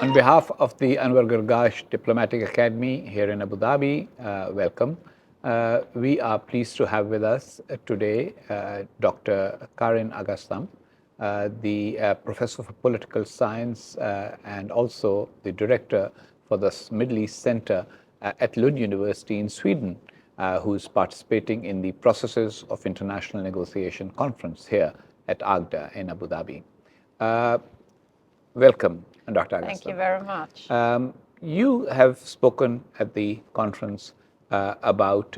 On behalf of the Anwar Gargash Diplomatic Academy here in Abu Dhabi, welcome. We are pleased to have with us today Dr. Karin Aggestam, the Professor for Political Science and also the Director for the Middle East Center at Lund University in Sweden, who is participating in the Processes of International Negotiation conference here at Agda in Abu Dhabi. Welcome, Dr. Aggestam. Thank you very much. You have spoken at the conference about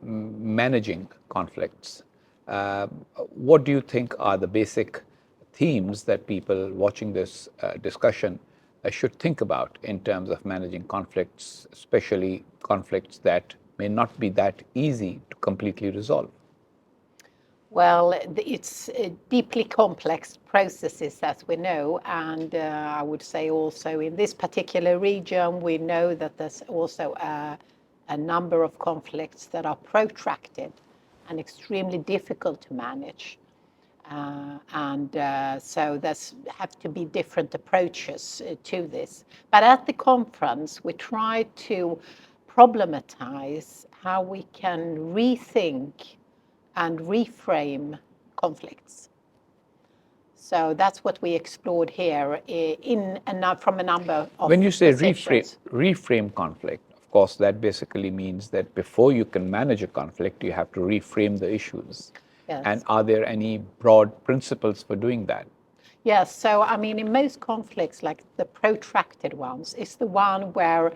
managing conflicts. What do you think are the basic themes that people watching this discussion should think about in terms of managing conflicts, especially conflicts that may not be that easy to completely resolve? Well, it's deeply complex processes, as we know, and I would say also in this particular region, we know that there's also a number of conflicts that are protracted and extremely difficult to manage. So there's have to be different approaches to this. But at the conference, we tried to problematize how we can rethink and reframe conflicts. So that's what we explored here from a number of When you say positions. reframe conflict, of course, that basically means that before you can manage a conflict, you have to reframe the issues. Yes. And are there any broad principles for doing that? Yes, so I mean, in most conflicts, like the protracted ones, it's the one where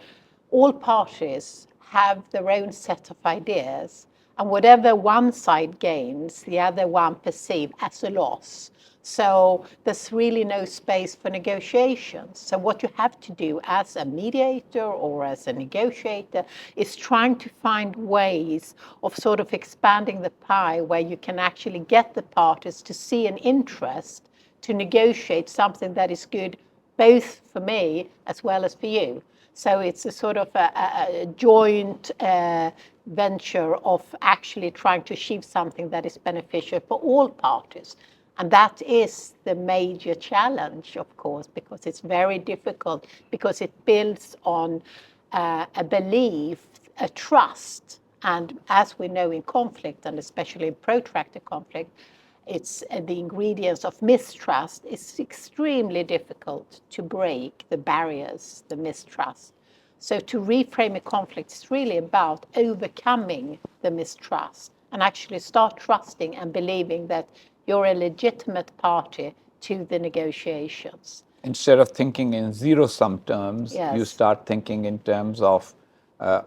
all parties have their own set of ideas, and whatever one side gains, the other one perceives as a loss. So there's really no space for negotiations. So what you have to do as a mediator or as a negotiator is trying to find ways of sort of expanding the pie where you can actually get the parties to see an interest to negotiate something that is good both for me as well as for you. So it's a sort of a joint venture of actually trying to achieve something that is beneficial for all parties. And that is the major challenge, of course, because it's very difficult, because it builds on a belief, a trust. And as we know in conflict, and especially in protracted conflict, it's the ingredients of mistrust. It's extremely difficult to break the barriers, the mistrust. So to reframe a conflict is really about overcoming the mistrust and actually start trusting and believing that you're a legitimate party to the negotiations. Instead of thinking in zero-sum terms, Yes. you start thinking in terms of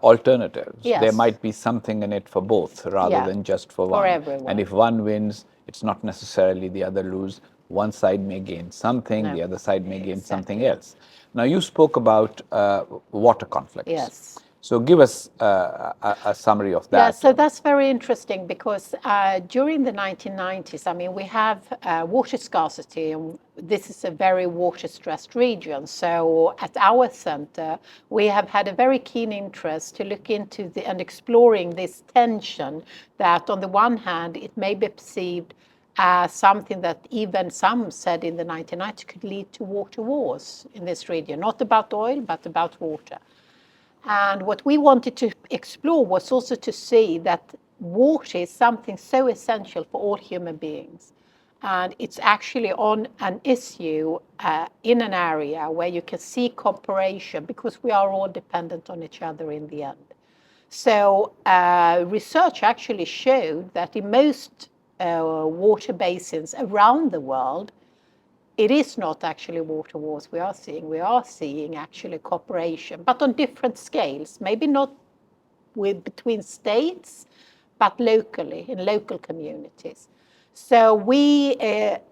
alternatives. Yes. There might be something in it for both rather Yeah, than just for for one. everyone. And if one wins, it's not necessarily the other lose. One side may gain something, No. the other side may gain something Exactly. else. Now, you spoke about water conflicts. Yes. So give us a summary of that. Yeah, so that's very interesting because during the 1990s, I mean, we have water scarcity, and this is a very water-stressed region. So at our center, we have had a very keen interest to look into and exploring this tension that on the one hand, it may be perceived as something that even some said in the 1990s could lead to water wars in this region, not about oil, but about water. And what we wanted to explore was also to see that water is something so essential for all human beings. And it's actually on an issue in an area where you can see cooperation because we are all dependent on each other in the end. So research actually showed that in most water basins around the world, it is not actually water wars we are seeing. We are seeing actually cooperation, but on different scales, maybe not between states, but locally, in local communities. So we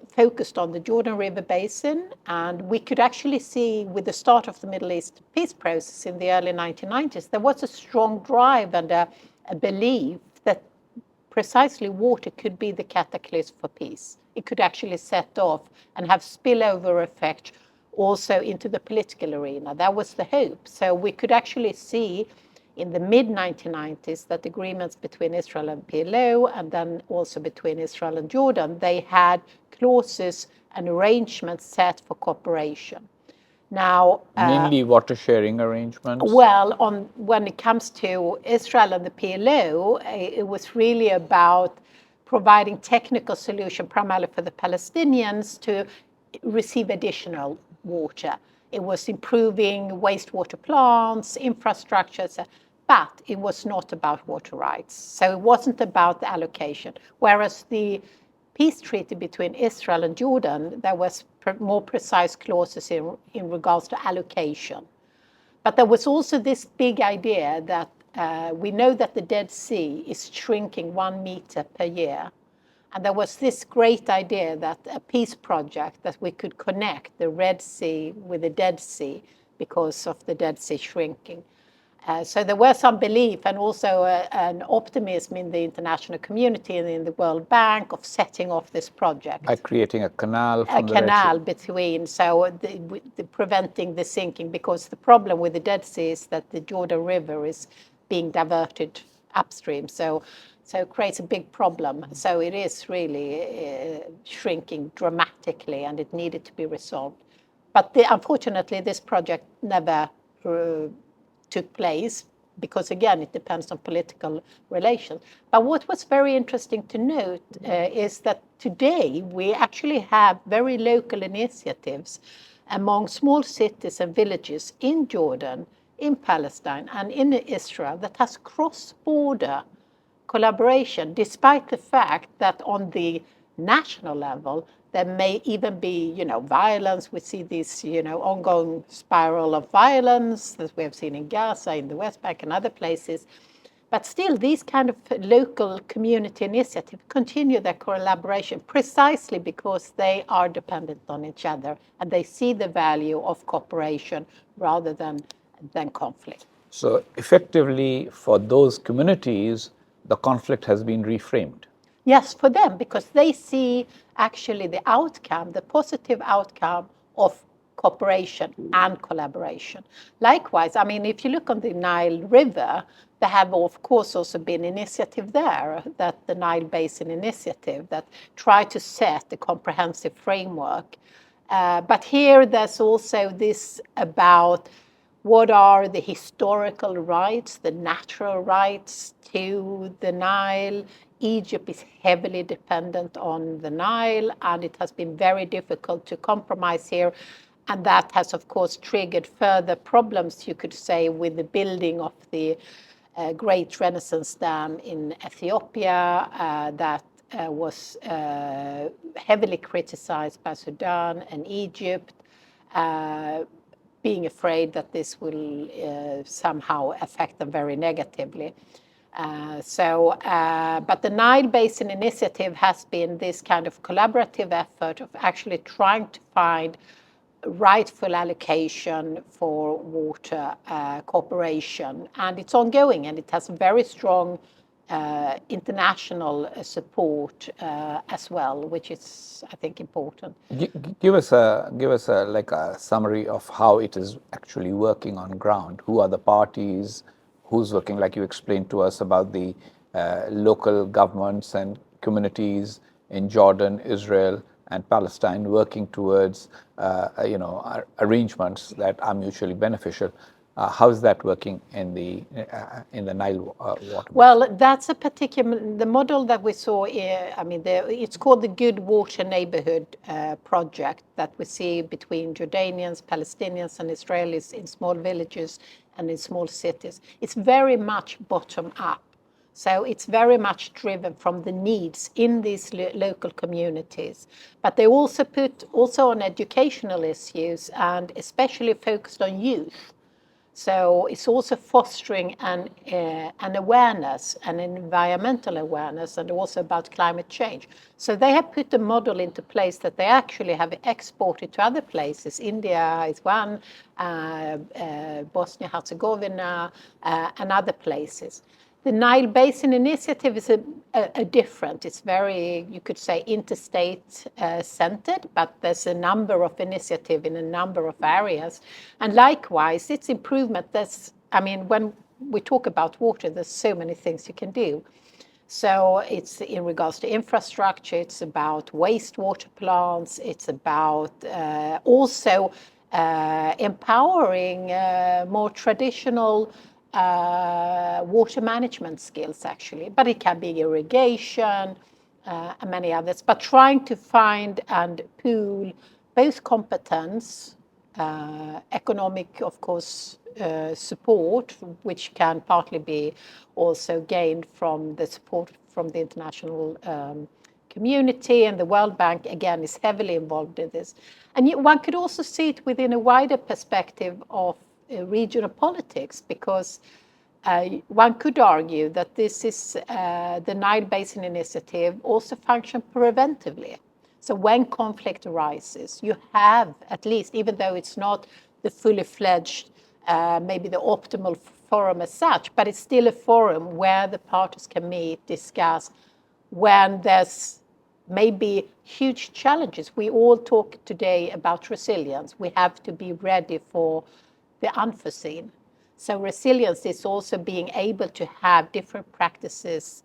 focused on the Jordan River Basin, and we could actually see with the start of the Middle East peace process in the early 1990s, there was a strong drive and a belief that precisely water could be the catalyst for peace. It could actually set off and have spillover effect also into the political arena. That was the hope. So we could actually see in the mid-1990s that agreements between Israel and PLO, and then also between Israel and Jordan, they had clauses and arrangements set for cooperation. Now, mainly water sharing arrangements. well, when it comes to Israel and the PLO, it was really about providing technical solution primarily for the Palestinians to receive additional water. It was improving wastewater plants, infrastructure, but it was not about water rights. So it wasn't about the allocation. Whereas the peace treaty between Israel and Jordan, there was more precise clauses in regards to allocation. But there was also this big idea that we know that the Dead Sea is shrinking 1 meter per year. And there was this great idea that a peace project that we could connect the Red Sea with the Dead Sea because of the Dead Sea shrinking. So there was some belief and also an optimism in the international community and in the World Bank of setting off this project. By creating a canal from the Red Sea. A canal Sea. between, so preventing the sinking, because the problem with the Dead Sea is that the Jordan River is being diverted upstream. So it creates a big problem. So it is really shrinking dramatically, and it needed to be resolved. But unfortunately, this project never took place because, again, it depends on political relations. But what was very interesting to note is that today we actually have very local initiatives among small cities and villages in Jordan, in Palestine, and in Israel that has cross-border collaboration, despite the fact that on the national level, there may even be, violence. We see this, ongoing spiral of violence that we have seen in Gaza, in the West Bank, and other places. But still, these kind of local community initiatives continue their collaboration precisely because they are dependent on each other and they see the value of cooperation rather than conflict. So effectively, for those communities, the conflict has been reframed. Yes, for them, because they see actually the outcome, the positive outcome of cooperation and collaboration. Likewise, I mean, if you look on the Nile River, there have, of course, also been initiative there, that the Nile Basin Initiative, that try to set a comprehensive framework. But here there's also this about what are the historical rights, the natural rights to the Nile. Egypt is heavily dependent on the Nile, and it has been very difficult to compromise here. And that has, of course, triggered further problems, you could say, with the building of the Great Renaissance Dam in Ethiopia that was heavily criticized by Sudan and Egypt, being afraid that this will somehow affect them very negatively. But the Nile Basin Initiative has been this kind of collaborative effort of actually trying to find rightful allocation for water cooperation. And it's ongoing, and it has very strong international support as well, which is, I think, important. Give us a summary of how it is actually working on ground. Who are the parties? Who's working, like you explained to us about the local governments and communities in Jordan, Israel, and Palestine working towards arrangements that are mutually beneficial. How is that working in the Nile water? Well, that's a particular, the model that we saw, it's called the Good Water Neighborhood project that we see between Jordanians, Palestinians, and Israelis in small villages and in small cities. It's very much bottom up. So it's very much driven from the needs in these local communities. But they also put on educational issues and especially focused on youth. So it's also fostering an awareness, an environmental awareness, and also about climate change. So they have put a model into place that they actually have exported to other places. India is one, Bosnia-Herzegovina, and other places. The Nile Basin Initiative is a different, it's very, you could say, interstate centered, but there's a number of initiatives in a number of areas. And likewise, its improvement, when we talk about water, there's so many things you can do. So it's in regards to infrastructure, it's about wastewater plants, it's about also empowering more traditional water management skills, actually. But it can be irrigation and many others. But trying to find and pool both competence, economic, of course, support, which can partly be also gained from the support from the international community, and the World Bank, again, is heavily involved in this. And yet one could also see it within a wider perspective of regional politics, because one could argue that this is the Nile Basin Initiative also function preventively. So when conflict arises, you have at least, even though it's not the fully fledged, maybe the optimal forum as such, but it's still a forum where the parties can meet, discuss, when there's maybe huge challenges. We all talk today about resilience. We have to be ready for the unforeseen. So resilience is also being able to have different practices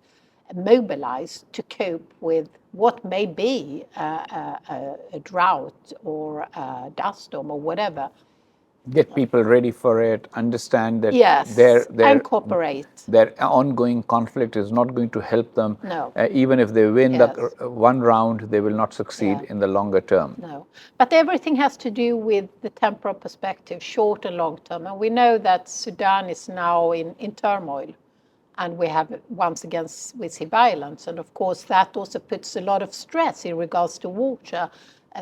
mobilized to cope with what may be a drought or a dust storm or whatever. Get people ready for it, understand that and cooperate. Their ongoing conflict is not going to help them. No. Even if they win the one round, they will not succeed in the longer term. No. But everything has to do with the temporal perspective, short and long term. And we know that Sudan is now in turmoil. And we have, once again, we see violence. And of course, that also puts a lot of stress in regards to water.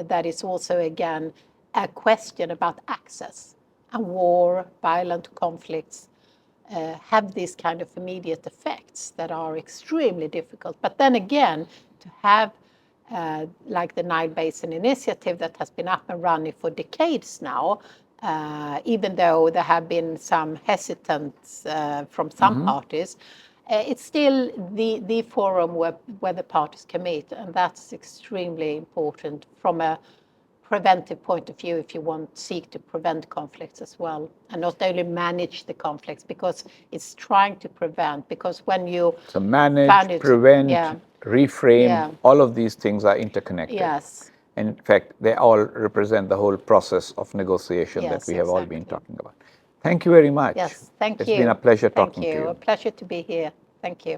That is also, again, a question about access. And war, violent conflicts have these kind of immediate effects that are extremely difficult. But then again, to have like the Nile Basin Initiative that has been up and running for decades now, even though there have been some hesitance from some parties, it's still the forum where the parties can meet. And that's extremely important from a preventive point of view, if you seek to prevent conflicts as well, and not only manage the conflicts, because it's trying to prevent, because when you manage, prevent, reframe, all of these things are interconnected. Yes. And in fact, they all represent the whole process of negotiation that we have all been talking about. Thank you very much. Yes, thank you. It's been a pleasure talking to you. A pleasure to be here. Thank you.